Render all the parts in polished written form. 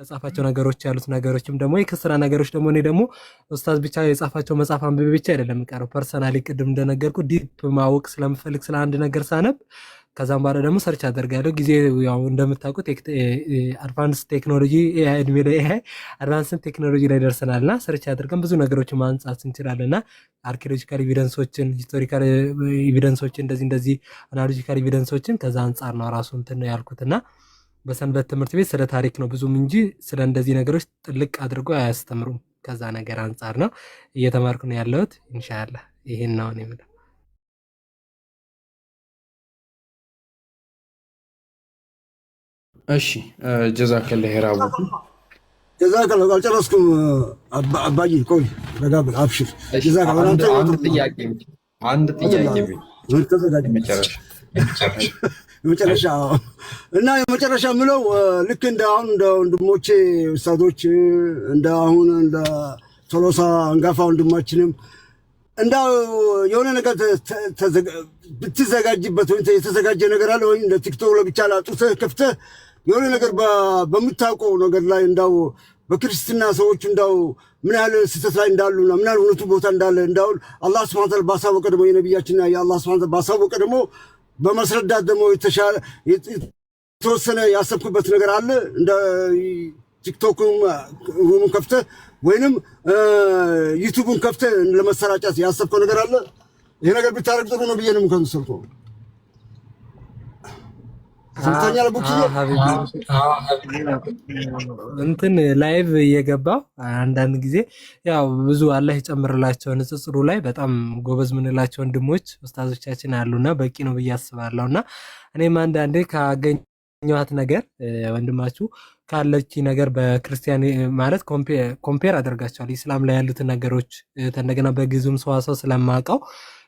ከጻፋቸው ነገሮች ያሉት ነገሮችም ደግሞ የክስራ ነገሮች ደግሞ እኔ ደግሞ ኡስታዝ ብቻ የጻፋቸው መጽሐፍ አንብቤ ብቻ አይደለም የምቀረው። ፐርሰናሊ ቅድም እንደነገርኩ ዲፕ ማወቅ ስለምፈልግ ስለ አንድ ነገር ሳነብ ከዛም በኋላ ደግሞ ሰርች አደርጋለሁ። ጊዜ ያው እንደምታውቁት አድቫንስ ቴክኖሎጂ እድሜ ላይ አድቫንስ ቴክኖሎጂ ላይ ደርሰናልና ሰርች አድርገን ብዙ ነገሮችን ማንጻት እንችላለንና አርኪኦሎጂካል ኤቪደንሶችን፣ ሂስቶሪካል ኤቪደንሶችን እንደዚህ አናሎጂካል ኤቪደንሶችን ከዛ አንጻር ነው ራሱ እንትን ነው ያልኩትና በሰንበት ትምህርት ቤት ስለ ታሪክ ነው ብዙም እንጂ ስለ እንደዚህ ነገሮች ጥልቅ አድርጎ አያስተምሩም። ከዛ ነገር አንጻር ነው እየተማርኩ ነው ያለሁት። ኢንሻአላህ ይሄን ነው እኔ የምለው። እሺ ጀዛከላህ ሄራቡ ጀዛከላህ። አልጨረስኩም አባዬ፣ ቆይ ረጋ ብለህ አብሽር። ጀዛከላህ። አንድ ጥያቄ የመጨረሻ እና የመጨረሻ ምለው ልክ እንደ አሁን እንደ ወንድሞቼ ኡስታዞች እንደ አሁን እንደ ቶሎሳ አንጋፋ ወንድማችንም እንዳው የሆነ ነገር ብትዘጋጅበት ወይ የተዘጋጀ ነገር አለ ወይ እንደ ቲክቶክ ለብቻ ላጡተህ ከፍተህ የሆነ ነገር በምታውቀው ነገር ላይ እንዳው በክርስትና ሰዎች እንዳው ምን ያህል ስህተት ላይ እንዳሉና ምን ያህል እውነቱ ቦታ እንዳለ እንዳው አላህ ሱብሓነሁ ወተዓላ ባሳወቀ ደግሞ የነቢያችንና የአላህ ሱብሓነሁ ወተዓላ ባሳወቀ ደግሞ በመስረዳት ደግሞ የተወሰነ ያሰብኩበት ነገር አለ። እንደ ቲክቶክም ሩም ከፍተህ ወይንም ዩቲዩብን ከፍተህ ለመሰራጨት ያሰብከው ነገር አለ። ይሄ ነገር ብታረግ ጥሩ ነው ብዬ ነው የምከንሰልከው። ስንተኛ ለቡክ እንትን ላይቭ እየገባው አንዳንድ ጊዜ ያው ብዙ አላህ ይጨምርላቸው ንጽጽሩ ላይ በጣም ጎበዝ ምንላቸው ወንድሞች ኡስታዞቻችን አሉና በቂ ነው ብዬ አስባለሁና እኔም አንዳንዴ ካገኘኋት ነገር ወንድማችሁ ካለች ነገር በክርስቲያን ማለት ኮምፔር አደርጋቸዋል ኢስላም ላይ ያሉትን ነገሮች እንደገና በግዙም ሰዋሰው ስለማውቀው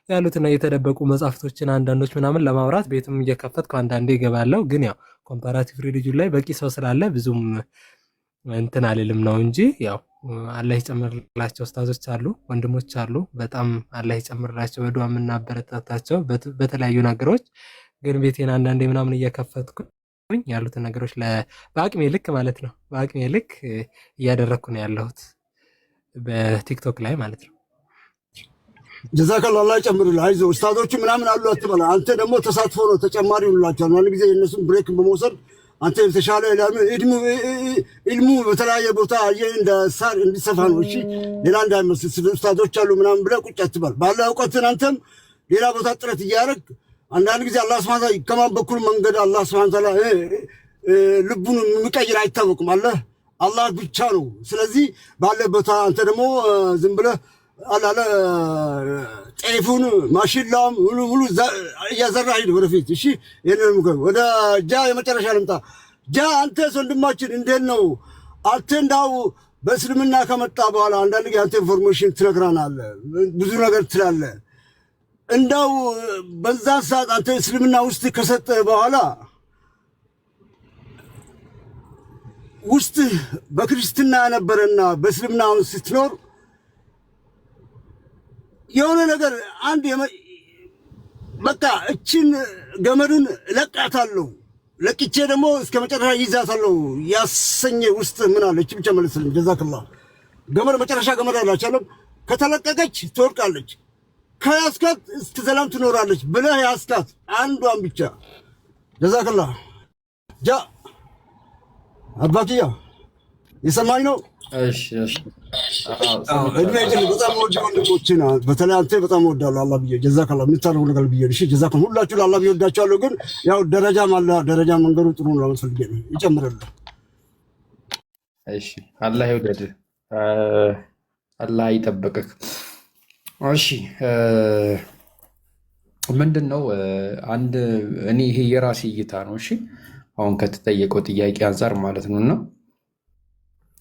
ያሉትና የተደበቁ መጻፍቶችን አንዳንዶች ምናምን ለማውራት ቤትም እየከፈትኩ አንዳንዴ ይገባለሁ። ግን ያው ኮምፓራቲቭ ሪሊጅን ላይ በቂ ሰው ስላለ ብዙም እንትን አልልም ነው እንጂ ያው አላህ ይጨምርላቸው ኡስታዞች አሉ፣ ወንድሞች አሉ። በጣም አላህ ይጨምርላቸው በዱዓ የምናበረታታቸው በተለያዩ ነገሮች። ግን ቤቴን አንዳንዴ ምናምን እየከፈትኩኝ ያሉትን ነገሮች በአቅሜ ልክ ማለት ነው በአቅሜ ልክ እያደረግኩ ነው ያለሁት በቲክቶክ ላይ ማለት ነው። ጀዛከላህ አላህ ይጨምርልህ። አይዞህ ኡስታዞቹ ምናምን አሉ አትበላ። አንተ ደግሞ ተሳትፎ ነው ተጨማሪ ይውላቸዋል። አንድ ጊዜ የእነሱን ብሬክ በመውሰድ አንተ የተሻለ ኢልሙ በተለያየ ቦታ እንደ ሳር እንዲሰፋ ነው። እሺ ሌላ እንዳይመስል ኡስታዞች አሉ ምናምን ብለህ ቁጭ አትበል። ባለ እውቀትን አንተም ሌላ ቦታ ጥረት እያደረግ አንዳንድ ጊዜ አላህ ሱብሓነሁ ወተዓላ ከማን በኩል መንገድ አላህ ሱብሓነሁ ወተዓላ ልቡን የሚቀይር አይታወቅም። አላህ ብቻ ነው። ስለዚህ ባለበት አንተ ደግሞ ዝም ብለህ አላለ ጤፉን ማሽላም ሙሉ እያዘራ ሂድ ወደፊት። እሺ ይሄንን ወደ የመጨረሻ ልምጣ። አንተ ወንድማችን እንዴት ነው አንተ እንዳው በእስልምና ከመጣ በኋላ አንዳንድ ጊዜ አንተ ኢንፎርሜሽን ትነግራናለህ፣ ብዙ ነገር ትላለህ። እንዳው በዛ ሰዓት አንተ እስልምና ውስጥ ከሰጠ በኋላ ውስጥ በክርስትና ነበረና በእስልምና ስትኖር የሆነ ነገር አንድ በቃ እችን ገመዱን ለቃታለሁ ለቅቼ ደግሞ እስከ መጨረሻ ይዛታለሁ ያሰኘ ውስጥ ምን አለ? እቺ ብቻ መልስልኝ። ጀዛከላህ። ገመድ መጨረሻ ገመድ አላቻለም። ከተለቀቀች ትወርቃለች፣ ከያስካት እስከ ዘላለም ትኖራለች ብለህ ያስካት አንዷን ብቻ። ጀዛከላህ። አባትያ የሰማኝ ነው። እሺ በጣም ወደ ወንድሞችን በተለይ አንተ በጣም ወዳለሁ አላህ ብዬ ጀዛከላህ የምታደርጉ ነገር ብዬ እሺ ጀዛከላህ ሁላችሁ ለአላህ ብዬ ወዳችኋለሁ። ግን ያው ደረጃም አለ ደረጃ መንገዱ ጥሩ ነው ለመስፈልግ ነው ይጨምርልህ። እሺ አላህ ይውደድ፣ አላህ ይጠብቅህ። እሺ ምንድነው አንድ እኔ ይሄ የራሴ እይታ ነው። እሺ አሁን ከተጠየቀው ጥያቄ አንፃር ማለት ነውና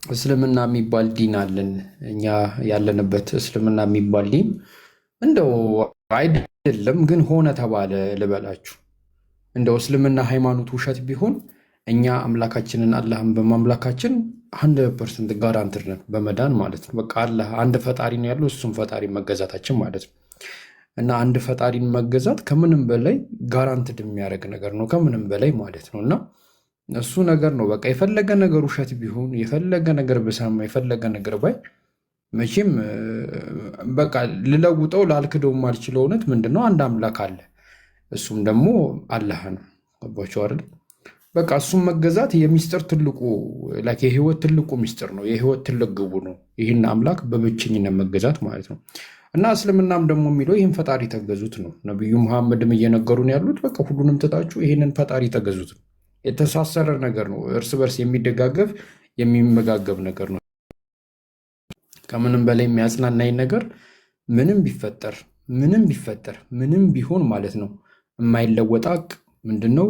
እስልምና የሚባል ዲን አለን። እኛ ያለንበት እስልምና የሚባል ዲን እንደው አይደለም ግን ሆነ ተባለ ልበላችሁ። እንደው እስልምና ሃይማኖት ውሸት ቢሆን እኛ አምላካችንን አላህን በማምላካችን 100% ጋራንትድ ነን በመዳን ማለት ነው። በቃ አላህ አንድ ፈጣሪ ነው ያለው፣ እሱም ፈጣሪ መገዛታችን ማለት ነው። እና አንድ ፈጣሪን መገዛት ከምንም በላይ ጋራንትድ የሚያደርግ ነገር ነው፣ ከምንም በላይ ማለት ነው። እና እሱ ነገር ነው በቃ። የፈለገ ነገር ውሸት ቢሆን የፈለገ ነገር ብሰማ የፈለገ ነገር ባይ መቼም በቃ ልለውጠው ላልክደው የማልችለው እውነት ምንድነው? አንድ አምላክ አለ፣ እሱም ደግሞ አላህ ነው። ገባችሁ አይደል? በቃ እሱም መገዛት የሚስጥር ትልቁ የህይወት ትልቁ ሚስጥር ነው። የህይወት ትልቅ ግቡ ነው። ይህን አምላክ በብቸኝነት መገዛት ማለት ነው። እና እስልምናም ደግሞ የሚለው ይህን ፈጣሪ ተገዙት ነው። ነቢዩ መሐመድም እየነገሩን ያሉት በቃ ሁሉንም ትታችሁ ይህንን ፈጣሪ ተገዙት ነው። የተሳሰረ ነገር ነው። እርስ በርስ የሚደጋገፍ የሚመጋገብ ነገር ነው። ከምንም በላይ የሚያጽናናኝ ነገር ምንም ቢፈጠር ምንም ቢሆን ማለት ነው የማይለወጥ ሀቅ ምንድነው?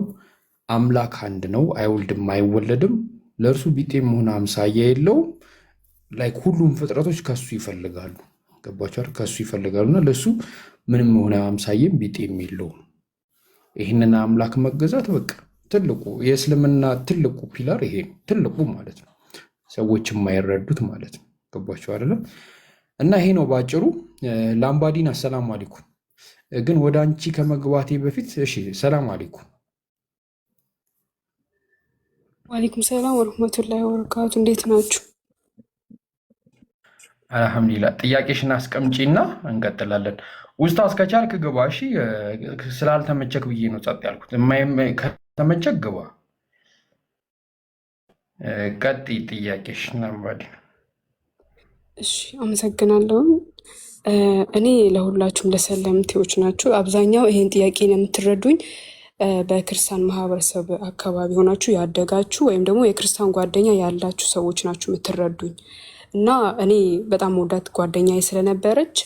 አምላክ አንድ ነው። አይወልድም አይወለድም። ለእርሱ ቢጤም ሆነ አምሳያ የለውም። ላይክ ሁሉም ፍጥረቶች ከሱ ይፈልጋሉ። ገባችኋል? ከሱ ይፈልጋሉና ለእሱ ምንም ሆነ አምሳየም ቢጤም የለውም። ይህንን አምላክ መገዛት በቃ ትልቁ የእስልምና ትልቁ ፒላር ይሄ ነው። ትልቁ ማለት ነው ሰዎች የማይረዱት ማለት ነው። ገባችሁ አይደለም? እና ይሄ ነው ባጭሩ። ላምባዲን አሰላሙ አለይኩም። ግን ወደ አንቺ ከመግባቴ በፊት እሺ፣ ሰላም አለይኩም። ዋሌኩም ሰላም ወረህመቱላሂ ወበረካቱ። እንዴት ናችሁ? አልሐምዱሊላህ። ጥያቄሽን አስቀምጪና እንቀጥላለን። ኡስታዝ ከቻልክ ግባ። እሺ፣ ስላልተመቸክ ብዬ ነው ጸጥ ያልኩት። ከተመቸክ ግባ። ቀጥይ ጥያቄሽ ላምባዲን። እሺ አመሰግናለሁ። እኔ ለሁላችሁም ለሰለምቴዎች ናችሁ። አብዛኛው ይሄን ጥያቄ ነው የምትረዱኝ በክርስቲያን ማህበረሰብ አካባቢ ሆናችሁ ያደጋችሁ ወይም ደግሞ የክርስቲያን ጓደኛ ያላችሁ ሰዎች ናችሁ የምትረዱኝ። እና እኔ በጣም ወዳት ጓደኛዬ ስለነበረች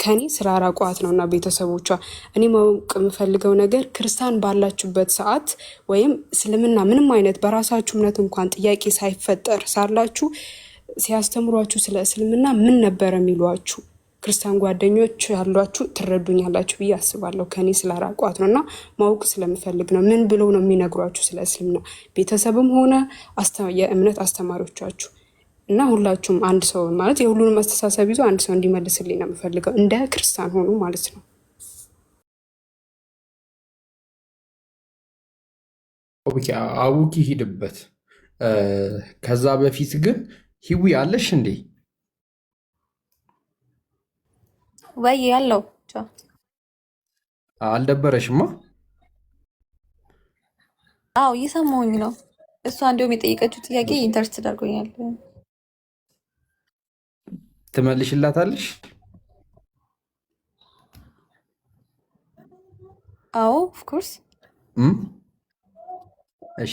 ከኔ ስላራቋት ነው እና ቤተሰቦቿ እኔ ማወቅ የምፈልገው ነገር ክርስቲያን ባላችሁበት ሰዓት ወይም እስልምና ምንም አይነት በራሳችሁ እምነት እንኳን ጥያቄ ሳይፈጠር ሳላችሁ ሲያስተምሯችሁ ስለ እስልምና ምን ነበር የሚሏችሁ? ክርስቲያን ጓደኞች ያሏችሁ ትረዱኛላችሁ ብዬ አስባለሁ። ከኔ ስላራቋት ነው እና ማወቅ ስለምፈልግ ነው። ምን ብለው ነው የሚነግሯችሁ ስለ እስልምና? ቤተሰብም ሆነ የእምነት አስተማሪዎቻችሁ እና ሁላችሁም አንድ ሰው ማለት የሁሉንም አስተሳሰብ ይዞ አንድ ሰው እንዲመልስልኝ ነው የምፈልገው፣ እንደ ክርስቲያን ሆኑ ማለት ነው። አቡኪ ሂድበት። ከዛ በፊት ግን ሂዊ አለሽ እንዴ? ወይ ያለው አልደበረሽማ? አዎ እየሰማሁኝ ነው። እሷ እንዲሁም የጠየቀችው ጥያቄ ኢንተረስት አድርጎኛል። ትመልሽላታለሽ? አዎ ኦፍኮርስ። እሺ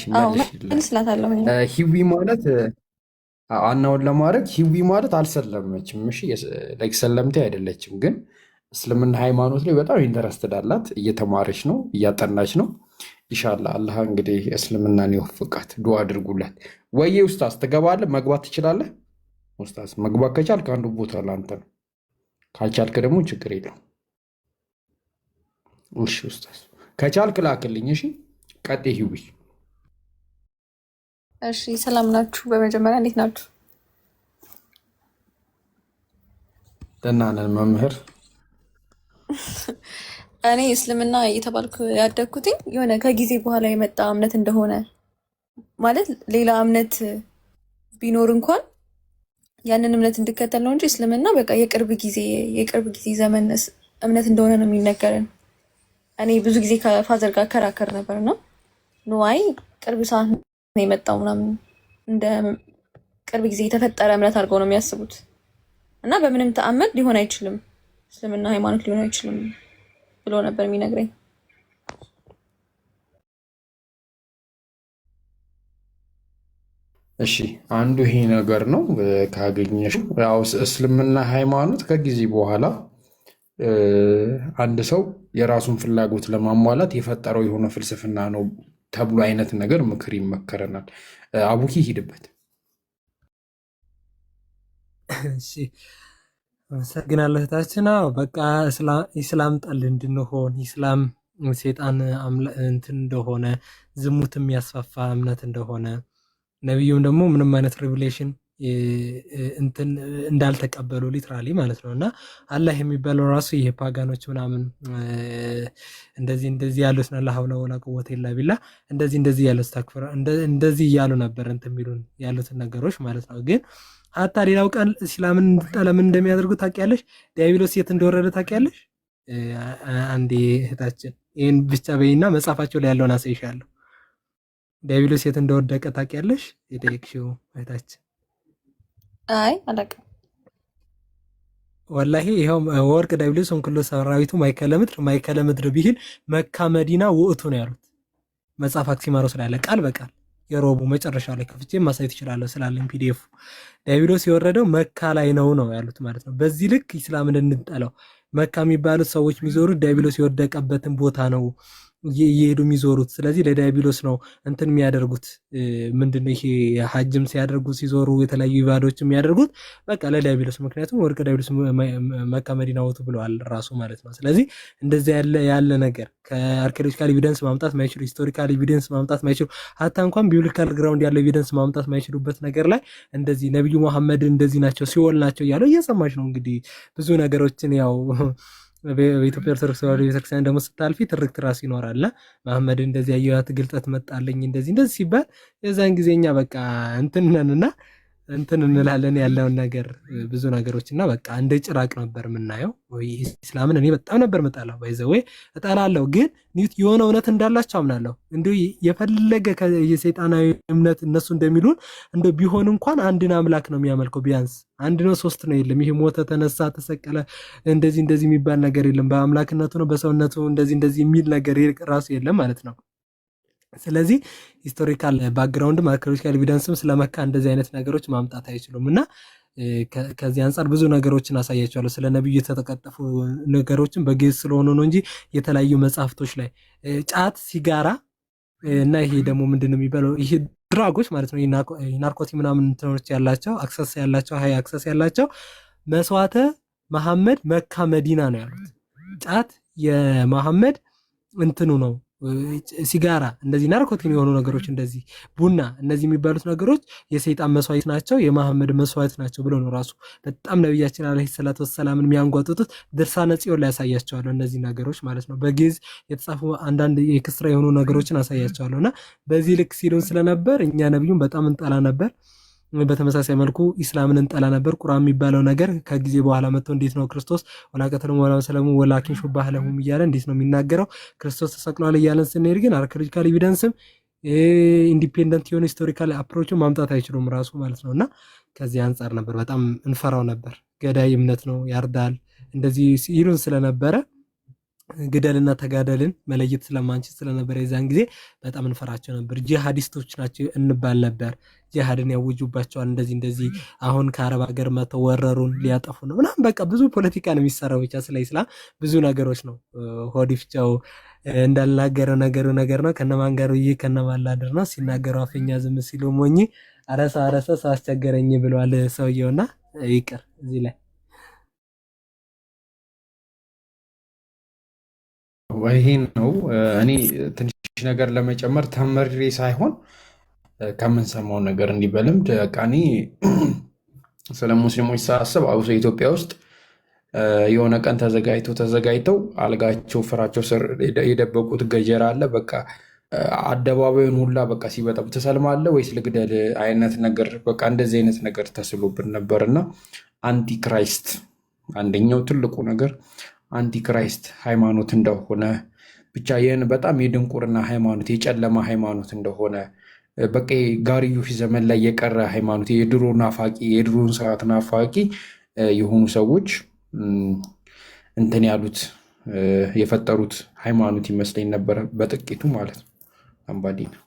መልሽላታለሁ። ሂዊ ማለት አናውን ለማድረግ ሂዊ ማለት አልሰለመችም። እሺ ሰለምቴ አይደለችም፣ ግን እስልምና ሃይማኖት ላይ በጣም ኢንተረስትድ አላት። እየተማረች ነው፣ እያጠናች ነው። ኢንሻላህ አላህ እንግዲህ እስልምናን ይወፍቃት። ዱዓ አድርጉላት። ወይዬ ኡስታዝ ትገባለህ? መግባት ትችላለህ? ኡስታዝ መግባት ከቻልክ አንዱ ቦታ ለአንተ ነው፣ ካልቻልክ ደግሞ ችግር የለውም። እሺ ኡስታዝ ከቻልክ ላክልኝ። እሺ ቀጤ ሂዊ። እሺ ሰላም ናችሁ? በመጀመሪያ እንዴት ናችሁ? ደህና ነን መምህር። እኔ እስልምና እየተባልኩ ያደግኩትኝ የሆነ ከጊዜ በኋላ የመጣ እምነት እንደሆነ ማለት ሌላ እምነት ቢኖር እንኳን ያንን እምነት እንድከተል ነው እንጂ እስልምና በቃ የቅርብ ጊዜ ዘመን እምነት እንደሆነ ነው የሚነገረን። እኔ ብዙ ጊዜ ከፋዘር ጋር ከራከር ነበር ነው ንዋይ ቅርብ ሰዓት ነው የመጣው ምናምን እንደ ቅርብ ጊዜ የተፈጠረ እምነት አድርገው ነው የሚያስቡት እና በምንም ተአምር ሊሆን አይችልም እስልምና ሃይማኖት ሊሆን አይችልም ብሎ ነበር የሚነግረኝ። እሺ አንዱ ይሄ ነገር ነው ካገኘሽው። ያው እስልምና ሃይማኖት ከጊዜ በኋላ አንድ ሰው የራሱን ፍላጎት ለማሟላት የፈጠረው የሆነ ፍልስፍና ነው ተብሎ አይነት ነገር ምክር ይመከረናል። አቡኪ ሂድበት። እሺ አመሰግናለሁ እህታችን። በቃ ኢስላም ጠል እንድንሆን ኢስላም ሴጣን እንትን እንደሆነ ዝሙት የሚያስፋፋ እምነት እንደሆነ ነቢዩም ደግሞ ምንም አይነት ሪቪሌሽን እንትን እንዳልተቀበሉ ሊትራሊ ማለት ነው። እና አላህ የሚባለው ራሱ ይሄ ፓጋኖች ምናምን እንደዚህ እንደዚህ ያሉት ነው ለሐውለ ወላ ቁወተ ኢላ ቢላህ እንደዚህ ያሉት ተክፍራ እንደዚህ እያሉ ነበር እንትን የሚሉን ያሉትን ነገሮች ማለት ነው። ግን ሀታ ሌላው ቃል እስላምን እንድጠላ ምን እንደሚያደርጉ ታውቂያለሽ? ዲያብሎስ የት እንደወረደ ታውቂያለሽ? አንዴ እህታችን ይህን ብቻ በይና መጽሐፋቸው ላይ ያለውን አሳይሻለሁ። ዲያብሎስ የት እንደወደቀ ታውቂያለሽ? የጠየቅሽው እህታችን አይ አላውቅም። ወላሂ ይኸው ወርቅ ዲያብሎስ እንኩሎ ሰራዊቱ ማይከለ ምድር ቢል መካ መዲና ውእቱ ነው ያሉት መጽሐፍ አክሲማሮስ ላይ ያለ ቃል በቃል የሮቡ መጨረሻ ላይ ከፍቼ ማሳየት እችላለሁ ስላለኝ ፒዲኤፍ ዲያብሎስ የወረደው መካ ላይ ነው ያሉት ማለት ነው። በዚህ ልክ ኢስላምን እንጠላው መካ የሚባሉት ሰዎች የሚዞሩት ዲያብሎስ የወደቀበትን ቦታ ነው እየሄዱ የሚዞሩት። ስለዚህ ለዲያብሎስ ነው እንትን የሚያደርጉት ምንድነው ይሄ ሐጅም ሲያደርጉ ሲዞሩ የተለያዩ ኢባዶች የሚያደርጉት በቃ ለዲያብሎስ። ምክንያቱም ወርቅ ዲያብሎስ መካ መዲና ወጡ ብለዋል ራሱ ማለት ነው። ስለዚህ እንደዚህ ያለ ነገር ከአርኪኦሎጂካል ኤቪደንስ ማምጣት ማይችሉ ሂስቶሪካል ኤቪደንስ ማምጣት ማይችሉ ሀታ እንኳን ቢብሊካል ግራውንድ ያለው ኤቪደንስ ማምጣት ማይችሉበት ነገር ላይ እንደዚህ ነብዩ መሐመድ እንደዚህ ናቸው ሲኦል ናቸው እያለው እየሰማች ነው እንግዲህ ብዙ ነገሮችን ያው በኢትዮጵያ ኦርቶዶክስ ተዋሕዶ ቤተክርስቲያን ደግሞ ስታልፊ ትርክት ራሱ ይኖራል። መሐመድ እንደዚህ ያየዋት ግልጠት መጣለኝ እንደዚህ ሲባል የዛን ጊዜኛ በቃ እንትንነንና እንትን እንላለን ያለውን ነገር ብዙ ነገሮች እና በቃ እንደ ጭራቅ ነበር የምናየው። ኢስላምን እኔ በጣም ነበር ምጠላው ባይዘወይ እጠላለሁ፣ ግን የሆነ እውነት እንዳላቸው አምናለሁ። እንዲሁ የፈለገ የሰይጣናዊ እምነት እነሱ እንደሚሉን እንደ ቢሆን እንኳን አንድን አምላክ ነው የሚያመልከው። ቢያንስ አንድ ነው ሶስት ነው የለም። ይሄ ሞተ ተነሳ ተሰቀለ እንደዚህ የሚባል ነገር የለም። በአምላክነቱ ነው በሰውነቱ እንደዚህ የሚል ነገር ራሱ የለም ማለት ነው። ስለዚህ ሂስቶሪካል ባክግራውንድም አርኪኦሎጂካል ኤቪደንስም ስለመካ እንደዚህ አይነት ነገሮች ማምጣት አይችሉም። እና ከዚህ አንጻር ብዙ ነገሮችን አሳያቸዋለሁ። ስለ ነብዩ የተጠቀጠፉ ነገሮችን በግዕዝ ስለሆኑ ነው እንጂ የተለያዩ መጽሐፍቶች ላይ ጫት፣ ሲጋራ እና ይሄ ደግሞ ምንድነው የሚባለው ይሄ ድራጎች ማለት ነው ናርኮቲ ምናምን እንትኖች ያላቸው አክሰስ ያላቸው ሃይ አክሰስ ያላቸው መስዋዕተ መሐመድ መካ መዲና ነው ያሉት። ጫት የመሐመድ እንትኑ ነው። ሲጋራ እንደዚህ ናርኮቲክ የሆኑ ነገሮች እንደዚህ ቡና እነዚህ የሚባሉት ነገሮች የሰይጣን መስዋዕት ናቸው፣ የመሐመድ መስዋዕት ናቸው ብሎ ነው ራሱ በጣም ነብያችን አለይሂ ሰላቱ ወሰላምን የሚያንጓጥጡት ድርሳነ ጽዮን ላይ ያሳያቸዋለሁ እነዚህ ነገሮች ማለት ነው። በግዕዝ የተጻፉ አንዳንድ የክስራ የሆኑ ነገሮችን አሳያቸዋለሁ። እና በዚህ ልክ ሲሉን ስለነበር እኛ ነብዩን በጣም እንጠላ ነበር። በተመሳሳይ መልኩ ኢስላምን እንጠላ ነበር። ቁርአን የሚባለው ነገር ከጊዜ በኋላ መጥቶ እንዴት ነው ክርስቶስ ወላቀተለም ወላ ሰለሙ ወላኪን ሹባህ ለሁም እያለ እንዴት ነው የሚናገረው? ክርስቶስ ተሰቅሏል እያለን ስንሄድ ግን አርኪኦሎጂካል ኤቪደንስም ኢንዲፔንደንት የሆነ ሂስቶሪካል አፕሮችን ማምጣት አይችሉም ራሱ ማለት ነው። እና ከዚህ አንጻር ነበር በጣም እንፈራው ነበር። ገዳይ እምነት ነው ያርዳል እንደዚህ ይሉን ስለነበረ ግደልና ተጋደልን መለየት ስለማንችል ስለነበረ የዛን ጊዜ በጣም እንፈራቸው ነበር። ጂሃዲስቶች ናቸው እንባል ነበር። ጂሃድን ያውጁባቸዋል እንደዚህ አሁን ከአረብ ሀገር መተው ወረሩን ሊያጠፉ ነው ምናምን በቃ ብዙ ፖለቲካ ነው የሚሰራው ብቻ ስለ ኢስላም ብዙ ነገሮች ነው። ሆዲፍቻው እንዳልናገረ ነገር ነው። ከነማን ጋር ከነማን ላድር ነው ሲናገሩ አፈኛ ዝም ሲሉ ሞኝ አረሳ ሰው አስቸገረኝ ብለዋል ሰውየውና ይቅር እዚህ ላይ ይሄ ነው። እኔ ትንሽ ነገር ለመጨመር ተመሬ ሳይሆን ከምንሰማው ነገር እንዲህ በልምድ በቃ እኔ ስለ ሙስሊሞች ሳስብ አብሶ ኢትዮጵያ ውስጥ የሆነ ቀን ተዘጋጅተው አልጋቸው ፍራቸው ስር የደበቁት ገጀራ አለ። በቃ አደባባዩን ሁላ በቃ ሲበጠብ ትሰልማለህ ወይስ ልግደል አይነት ነገር በቃ እንደዚህ አይነት ነገር ተስሎብን ነበርና አንቲክራይስት አንደኛው ትልቁ ነገር አንቲክራይስት ሃይማኖት እንደሆነ ብቻ ይህን በጣም የድንቁርና ሃይማኖት የጨለማ ሃይማኖት እንደሆነ በቃ ጋርዮሽ ዘመን ላይ የቀረ ሃይማኖት የድሮ ናፋቂ የድሮን ሰዓት ናፋቂ የሆኑ ሰዎች እንትን ያሉት የፈጠሩት ሃይማኖት ይመስለኝ ነበር በጥቂቱ ማለት ነው። አምባዲ ነው።